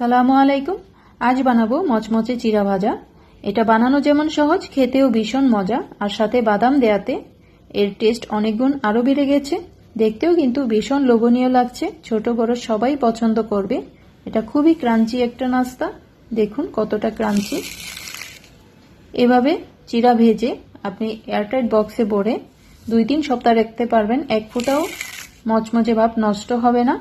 আসসালামু আলাইকুম। আজ বানাবো মচমচে চিরা ভাজা। এটা বানানো যেমন সহজ, খেতেও ভীষণ মজা, আর সাথে বাদাম দেয়াতে এর টেস্ট অনেক গুণ আরো বেড়ে গেছে। দেখতেও কিন্তু ভীষণ লোভনীয় লাগছে, ছোট বড় সবাই পছন্দ করবে। এটা খুবই ক্রাঞ্চি একটা নাস্তা, দেখুন কতটা ক্রাঞ্চি। এভাবে চিরা ভেজে আপনি এয়ারটাইট বক্সে ভরে 2-3 সপ্তাহ রাখতে পারবেন, এক ফোঁটাও মচমচে ভাব নষ্ট হবে না।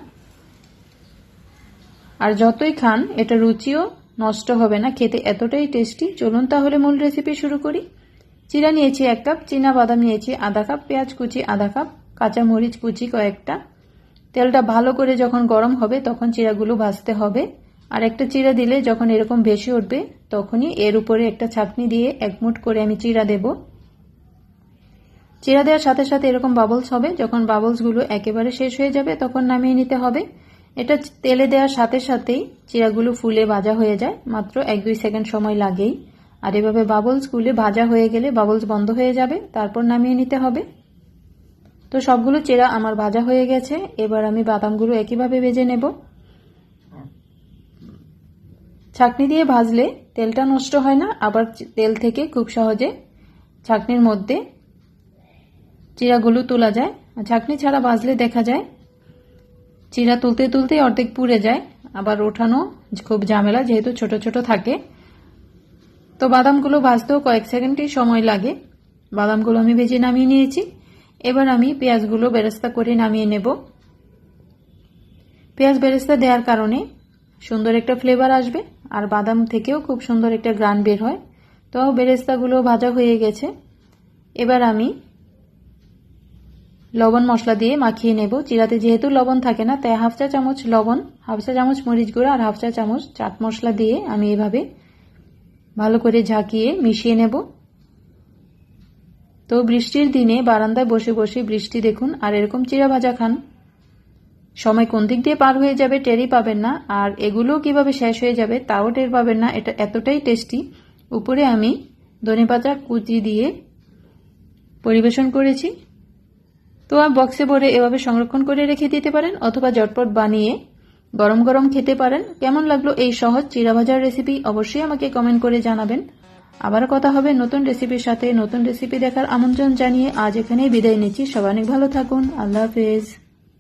আর যতই খান এটা রুচিও নষ্ট হবে না, খেতে এতটাই টেস্টি। চলুন তাহলে মূল রেসিপি শুরু করি। চিরা নিয়েছি 1 কাপ, চীনা বাদাম নিয়েছি আধা কাপ, পেঁয়াজ কুচি আধা কাপ, কাঁচা মরিচ কুচি কয়েকটা। তেলটা ভালো করে যখন গরম হবে তখন চিরাগুলো ভাজতে হবে। আর একটা চিরা দিলে যখন এরকম ভেসে উঠবে তখনই এর উপরে একটা ছাঁকনি দিয়ে 1 মুঠ করে আমি চিরা দেব। চিরা দেওয়ার সাথে সাথে এরকম বাবলস হবে, যখন বাবলসগুলো একেবারে শেষ হয়ে যাবে তখন নামিয়ে নিতে হবে। এটা তেলে দেওয়ার সাথে সাথেই চিরাগুলো ফুলে ভাজা হয়ে যায়, মাত্র 1-2 সেকেন্ড সময় লাগেই। আর এভাবে বাবলসগুলো ভাজা হয়ে গেলে বাবলস বন্ধ হয়ে যাবে, তারপর নামিয়ে নিতে হবে। তো সবগুলো চিরা আমার ভাজা হয়ে গেছে, এবার আমি বাদামগুলো একইভাবে ভেজে নেব। ছাঁকনি দিয়ে ভাজলে তেলটা নষ্ট হয় না, আবার তেল থেকে খুব সহজে ছাঁকনির মধ্যে চিরাগুলো তোলা যায়। ছাঁকনি ছাড়া ভাজলে দেখা যায় চিরা তুলতে তুলতে অর্ধেক পুড়ে যায়, আবার ওঠানো খুব ঝামেলা যেহেতু ছোট ছোট থাকে। তো বাদামগুলো ভাজতেও কয়েক সেকেন্ডই সময় লাগে। বাদামগুলো আমি ভেজে নামিয়ে নিয়েছি। এবার আমি পেঁয়াজগুলো বেরেস্তা করে নামিয়ে নেব। পেঁয়াজ বেরেস্তা দেওয়ার কারণে সুন্দর একটা ফ্লেভার আসবে, আর বাদাম থেকেও খুব সুন্দর একটা গ্রান বের হয়। তো বেরেস্তাগুলো ভাজা হয়ে গেছে, এবার আমি লবণ মশলা দিয়ে মাখিয়ে নেব। চিরাতে যেহেতু লবণ থাকে না, তাই 1/2 চা চামচ লবণ, 1/2 চা চামচ মরিচ গুঁড়া আর 1/2 চা চামচ চাট মশলা দিয়ে আমি এভাবে ভালো করে ঝাঁকিয়ে মিশিয়ে নেব। তো বৃষ্টির দিনে বারান্দায় বসে বসে বৃষ্টি দেখুন আর এরকম চিরা ভাজা খান, সময় কোন দিক দিয়ে পার হয়ে যাবে টেরই পাবেন না, আর এগুলো কিভাবে শেষ হয়ে যাবে তাও টের পাবেন না। এটা এতটাই টেস্টি। উপরে আমি ধনেপাতা কুচি দিয়ে পরিবেশন করেছি। তো বক্সে ভরে এভাবে সংরক্ষণ করে রেখে দিতে পারেন, অথবা ঝটপট বানিয়ে গরম গরম খেতে পারেন। কেমন লাগলো এই সহজ চিরা ভাজার রেসিপি অবশ্যই আমাকে কমেন্ট করে জানাবেন। আবার কথা হবে নতুন রেসিপির সাথে। নতুন রেসিপি দেখার আমন্ত্রণ জানিয়ে আজ এখানেই বিদায় নিচ্ছি। সবাই অনেক ভালো থাকুন। আল্লাহ হাফেজ।